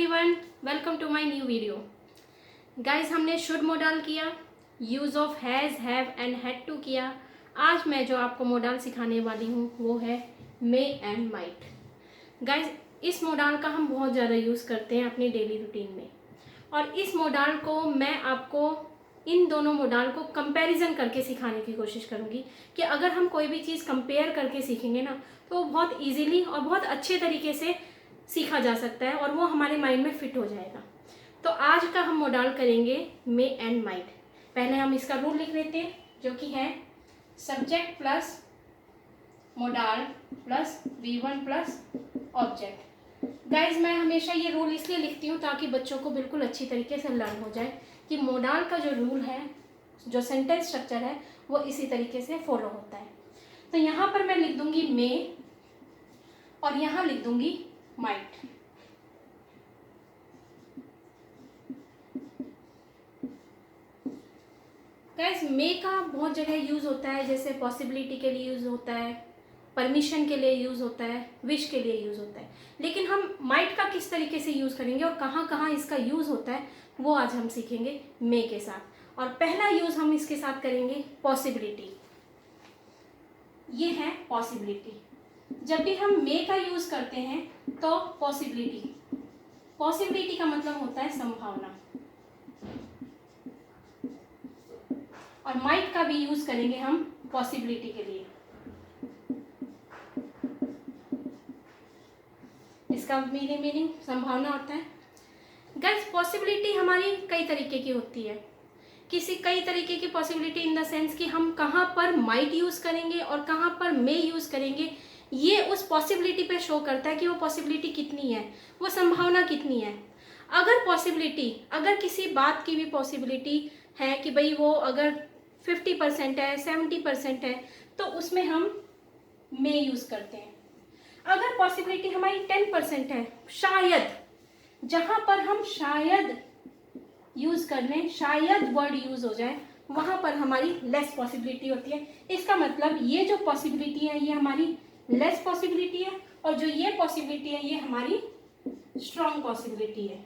Everyone, welcome to my new video. Guys, हमने should modal किया, use of has, have and had to किया। आज मैं जो आपको मॉडल सिखाने वाली हूँ वो है मे एंड माइट। गाइस, इस मॉडल का हम बहुत ज़्यादा यूज़ करते हैं अपनी डेली रूटीन में, और इस मॉडल को मैं आपको इन दोनों मॉडल को कंपैरिजन करके सिखाने की कोशिश करूँगी कि अगर हम कोई भी चीज़ कंपेयर करके सीखेंगे ना तो वो बहुत ईजीली और बहुत अच्छे तरीके से सीखा जा सकता है और वो हमारे माइंड में फिट हो जाएगा। तो आज का हम मॉडल करेंगे मे एंड माइट। पहले हम इसका रूल लिख लेते हैं, जो कि है subject plus model plus V1 plus object. Guys, मैं हमेशा ये रूल इसलिए लिखती हूँ ताकि बच्चों को बिल्कुल अच्छी तरीके से लर्न हो जाए कि मॉडल का जो रूल है, जो सेंटेंस स्ट्रक्चर है, वो इसी तरीके से फॉलो होता है। तो यहाँ पर मैं लिख दूंगी मे और यहाँ लिख दूंगी माइट। गाइस, मे का बहुत जगह यूज़ होता है, जैसे पॉसिबिलिटी के लिए यूज़ होता है, परमिशन के लिए यूज़ होता है, विश के लिए यूज़ होता है। लेकिन हम माइट का किस तरीके से यूज़ करेंगे और कहाँ कहाँ इसका यूज़ होता है वो आज हम सीखेंगे मे के साथ। और पहला यूज़ हम इसके साथ करेंगे पॉसिबिलिटी। ये है पॉसिबिलिटी। जब भी हम मे का यूज़ करते हैं तो पॉसिबिलिटी का मतलब होता है संभावना, और माइट का भी यूज़ करेंगे हम पॉसिबिलिटी के लिए। इसका मीनिंग संभावना होता है। गाइस, पॉसिबिलिटी हमारी कई तरीके की होती है। कई तरीके की पॉसिबिलिटी इन द सेंस कि हम कहाँ पर माइट यूज़ करेंगे और कहाँ पर मे यूज़ करेंगे, ये उस पॉसिबिलिटी पे शो करता है कि वो पॉसिबिलिटी कितनी है, वो संभावना कितनी है। अगर किसी बात की भी पॉसिबिलिटी है कि भाई वो अगर 50% है, 70% है, तो उसमें हम मे यूज़ करते हैं। अगर पॉसिबिलिटी हमारी 10% है, शायद, जहाँ पर हम शायद यूज़ कर लें, शायद वर्ड यूज़ हो जाए, वहाँ पर हमारी लेस पॉसिबिलिटी होती है। इसका मतलब ये जो पॉसिबिलिटी है ये हमारी लेस पॉसिबिलिटी है, और जो ये पॉसिबिलिटी है ये हमारी स्ट्रॉन्ग पॉसिबिलिटी है।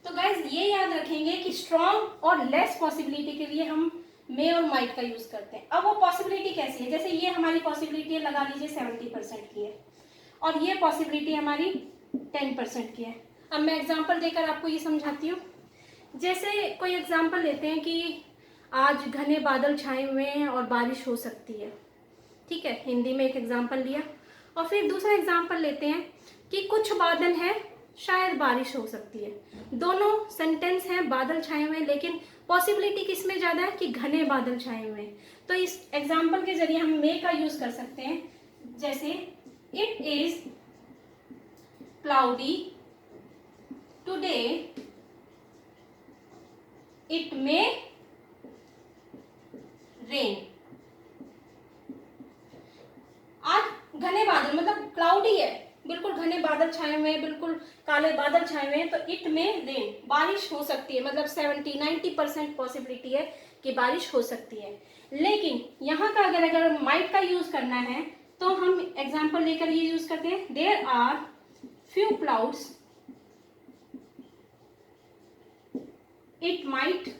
तो गाइज, ये याद रखेंगे कि स्ट्रॉन्ग और लेस पॉसिबिलिटी के लिए हम मे और माइट का यूज़ करते हैं। अब वो पॉसिबिलिटी कैसी है, जैसे ये हमारी पॉसिबिलिटी है, लगा लीजिए 70% की है, और ये पॉसिबिलिटी हमारी 10% की है। अब मैं एग्जांपल देकर आपको ये समझाती हूँ। जैसे कोई एग्जांपल लेते हैं कि आज घने बादल छाए हुए हैं और बारिश हो सकती है। ठीक है, हिंदी में एक एग्जांपल लिया, और फिर दूसरा एग्जांपल लेते हैं कि कुछ बादल है, शायद बारिश हो सकती है। दोनों सेंटेंस हैं, बादल छाए हुए हैं, लेकिन पॉसिबिलिटी किस में ज़्यादा है कि घने बादल छाए हुए हैं। तो इस एग्जांपल के जरिए हम मे का यूज़ कर सकते हैं। जैसे it is cloudy today, it may rain. आज घने बादल मतलब क्लाउडी है, बिल्कुल घने बादल छाए हुए हैं, बिल्कुल काले बादल छाए हुए हैं, तो इट में रेन, बारिश हो सकती है। मतलब 70-90% पॉसिबिलिटी है कि बारिश हो सकती है। लेकिन यहाँ का अगर माइट का यूज करना है तो हम एग्जांपल लेकर ये यूज करते हैं, there are few clouds, it might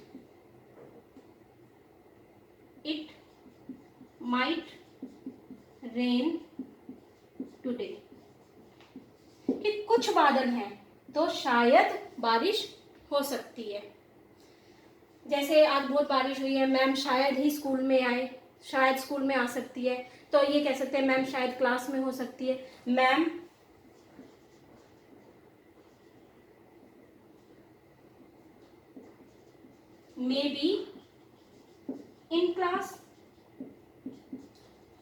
rain today. कि कुछ बादल हैं तो शायद बारिश हो सकती है। जैसे आज बहुत बारिश हुई है, मैम शायद ही स्कूल में आए, शायद स्कूल में आ सकती है, तो ये कह सकते हैं मैम शायद क्लास में हो सकती है, ma'am may be in class.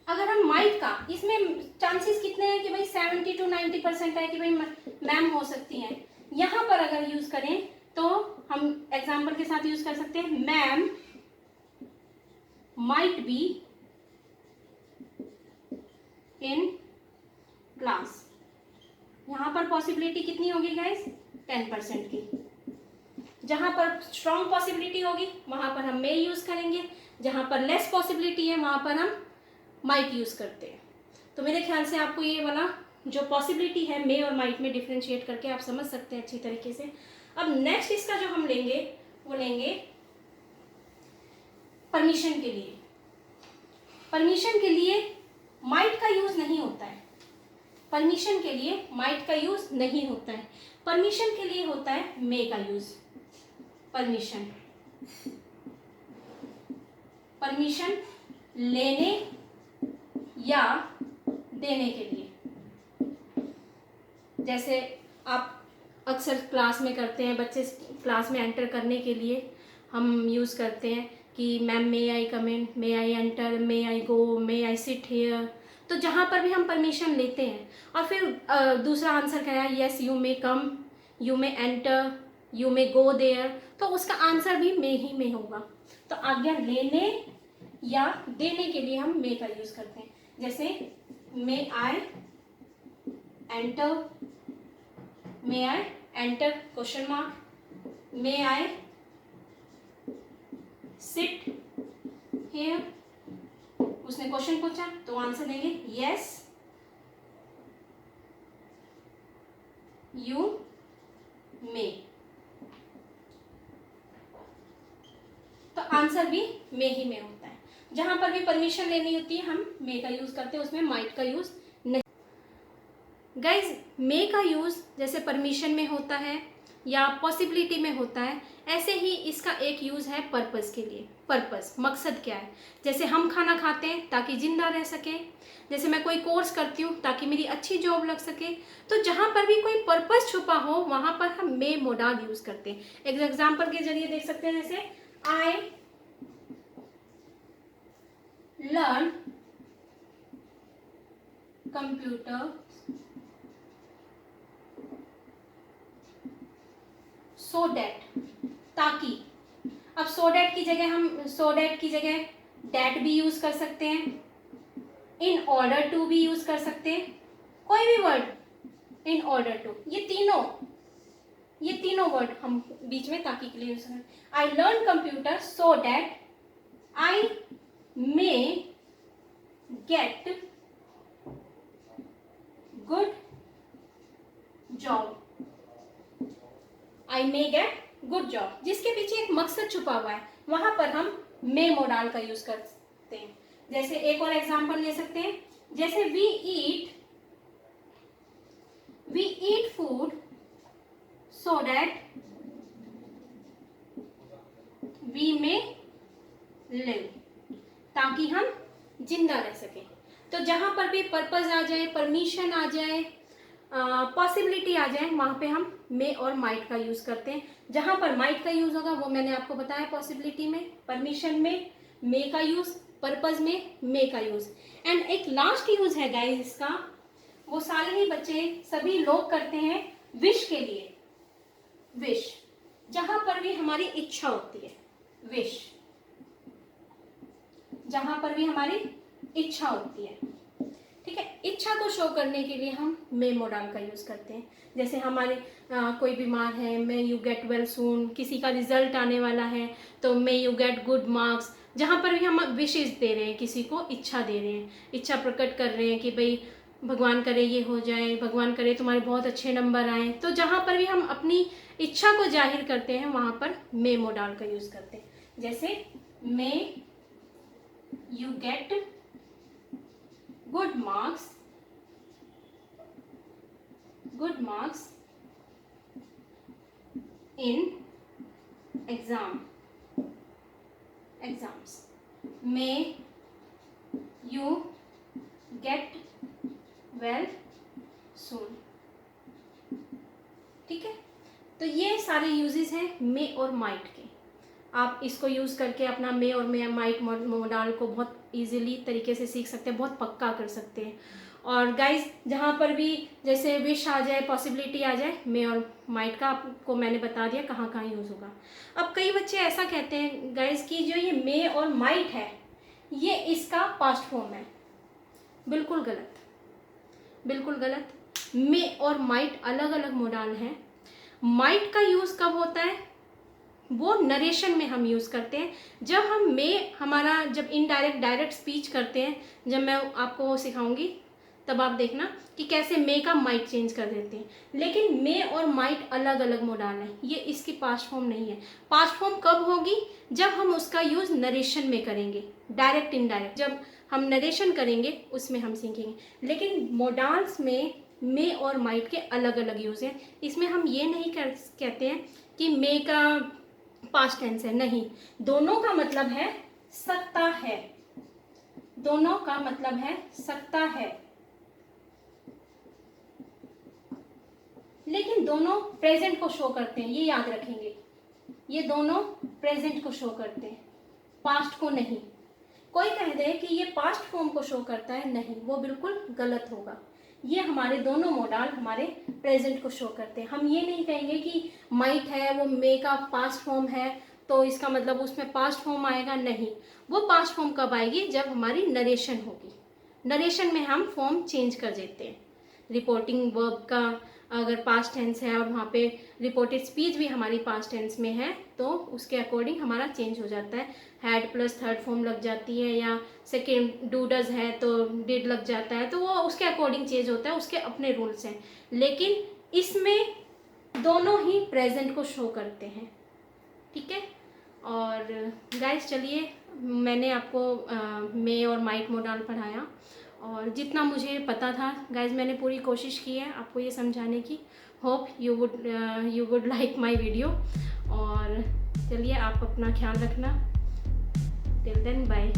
अगर हम माइट का, इसमें चांसेस कितने हैं कि भाई 70-90% है कि भाई मैम हो सकती हैं। यहाँ पर अगर यूज करें तो हम एग्जाम्पल के साथ यूज कर सकते हैं, ma'am might be in class. यहाँ पर पॉसिबिलिटी कितनी होगी गाइस, 10% की। जहाँ पर स्ट्रॉन्ग पॉसिबिलिटी होगी वहाँ पर हम मे यूज करेंगे, जहाँ पर लेस पॉसिबिलिटी है वहाँ पर हम माइट यूज करते हैं। तो मेरे ख्याल से आपको ये वाला जो पॉसिबिलिटी है मे और माइट में डिफ्रेंशिएट करके आप समझ सकते हैं अच्छी तरीके से। अब नेक्स्ट इसका जो हम लेंगे वो लेंगे परमिशन के लिए। परमिशन के लिए माइट का यूज नहीं होता है, परमिशन के लिए माइट का यूज नहीं होता है, परमिशन के लिए होता है मे का यूज। परमिशन, परमिशन लेने या देने के लिए। जैसे आप अक्सर क्लास में करते हैं, बच्चे क्लास में एंटर करने के लिए हम यूज़ करते हैं कि ma'am may I come in, may I enter, may I go, may I sit here. तो जहाँ पर भी हम परमिशन लेते हैं और फिर दूसरा आंसर क्या है, yes you may come, you may enter, you may go there, तो उसका आंसर भी मे ही में होगा। तो आज्ञा लेने या देने के लिए हम मे का यूज़ करते हैं। जैसे may I enter, may I enter question mark, may I sit here, उसने क्वेश्चन पूछा तो आंसर देंगे यस यू मे, तो आंसर भी मे ही में होता है। जहां पर भी परमिशन लेनी होती है हम मे का यूज करते हैं, उसमें माइट का यूज नहीं। गाइज मे का यूज जैसे परमिशन में होता है या पॉसिबिलिटी में होता है, ऐसे ही इसका एक यूज है पर्पस के लिए। पर्पस, मकसद क्या है, जैसे हम खाना खाते हैं ताकि जिंदा रह सके, जैसे मैं कोई कोर्स करती हूँ ताकि मेरी अच्छी जॉब लग सके। तो जहाँ पर भी कोई पर्पस छुपा हो वहाँ पर हम मे मोडाल यूज करते हैं। एक एग्जाम्पल के जरिए देख सकते हैं, जैसे I learn computer so that, ताकि। अब सो डैट की जगह हम सो डैट की जगह डैट भी यूज कर सकते हैं, इन ऑर्डर टू भी यूज कर सकते हैं, कोई भी वर्ड इन ऑर्डर टू, ये तीनों वर्ड हम बीच में ताकि के लिए यूज करें। I learn computer so that I may get good job, I may get good job, जिसके पीछे एक मकसद छुपा हुआ है वहां पर हम मे मोडाल का यूज करते हैं। जैसे एक और एग्जांपल ले सकते हैं, जैसे we eat food so that we may live, ताकि हम जिंदा रह सके। तो जहां पर भी पर्पस आ जाए, परमिशन आ जाए, पॉसिबिलिटी आ जाए, वहां पे हम मे और माइट का यूज करते हैं। जहां पर माइट का यूज होगा वो मैंने आपको बताया, पॉसिबिलिटी में, परमिशन में मे का यूज, पर्पस में मे का यूज। एंड एक लास्ट यूज है गाइस इसका, वो सारे ही बच्चे सभी लोग करते हैं विश के लिए। विश, जहां पर भी हमारी इच्छा होती है, विश, जहां पर भी हमारी इच्छा होती है, ठीक है। इच्छा को शो करने के लिए हम मे मोडाल का यूज करते हैं। जैसे हमारे कोई बीमार है, may you get well soon, किसी का रिजल्ट आने वाला है तो may you get good marks. जहाँ पर भी हम विशेष दे रहे हैं, किसी को इच्छा दे रहे हैं, इच्छा प्रकट कर रहे हैं कि भाई भगवान करे ये हो जाए, भगवान करे तुम्हारे बहुत अच्छे नंबर आए। तो जहाँ पर भी हम अपनी इच्छा को जाहिर करते हैं वहाँ पर मे मोडाल का यूज करते हैं। जैसे may you get good marks in exams, may you get well soon, ठीक है। तो ये सारे यूजेस हैं मे और माइट के। आप इसको यूज़ करके अपना मे और माइट मोडाल को बहुत इजीली तरीके से सीख सकते हैं, बहुत पक्का कर सकते हैं। और गाइज जहाँ पर भी जैसे विश आ जाए, पॉसिबिलिटी आ जाए, मे और माइट का आपको मैंने बता दिया कहाँ कहाँ यूज़ होगा। अब कई बच्चे ऐसा कहते हैं गाइज कि जो ये मे और माइट है ये इसका पास्ट फॉर्म है। बिल्कुल गलत, बिल्कुल गलत। मे और माइट अलग अलग मोडाल हैं। माइट का यूज़ कब होता है, वो नरेशन में हम यूज़ करते हैं। जब हम मे हमारा जब इनडायरेक्ट डायरेक्ट स्पीच करते हैं, जब मैं आपको वो सिखाऊंगी तब आप देखना कि कैसे मे का माइट चेंज कर देते हैं। लेकिन मे और माइट अलग अलग मोडाल हैं, ये इसकी पास्ट फॉर्म नहीं है। पास्ट फॉर्म कब होगी? जब हम उसका यूज़ नरेशन में करेंगे, डायरेक्ट इनडायरेक्ट जब हम नरेशन करेंगे उसमें हम सीखेंगे। लेकिन मोडाल्स में मे और माइट के अलग अलग यूज़ हैं। इसमें हम ये नहीं कहते हैं कि मे का पास्ट टेंस है, नहीं, दोनों का मतलब है सकता है, दोनों का मतलब है सकता है, लेकिन दोनों प्रेजेंट को शो करते हैं, ये याद रखेंगे। ये दोनों प्रेजेंट को शो करते हैं, पास्ट को नहीं। कोई कह दे कि ये पास्ट फॉर्म को शो करता है, नहीं, वो बिल्कुल गलत होगा। ये हमारे दोनों मोडाल हमारे प्रेजेंट को शो करते हैं। हम ये नहीं कहेंगे कि माइट है वो मे का पास्ट फॉर्म है तो इसका मतलब उसमें पास्ट फॉर्म आएगा, नहीं। वो पास्ट फॉर्म कब आएगी? जब हमारी नरेशन होगी। नरेशन में हम फॉर्म चेंज कर देते हैं। रिपोर्टिंग वर्ब का अगर पास्ट टेंस है और वहाँ पे रिपोर्टेड स्पीच भी हमारी पास्ट टेंस में है तो उसके अकॉर्डिंग हमारा चेंज हो जाता है। हैड प्लस थर्ड फॉर्म लग जाती है, या सेकेंड डू डज है तो डिड लग जाता है, तो वो उसके अकॉर्डिंग चेंज होता है, उसके अपने रूल्स हैं। लेकिन इसमें दोनों ही प्रेजेंट को शो करते हैं, ठीक है। और गाइस चलिए, मैंने आपको मे और माइट मोडाल पढ़ाया और जितना मुझे पता था गाइस मैंने पूरी कोशिश की है आपको ये समझाने की। Hope you would like my video. और चलिए, आप अपना ख्याल रखना। Till then bye.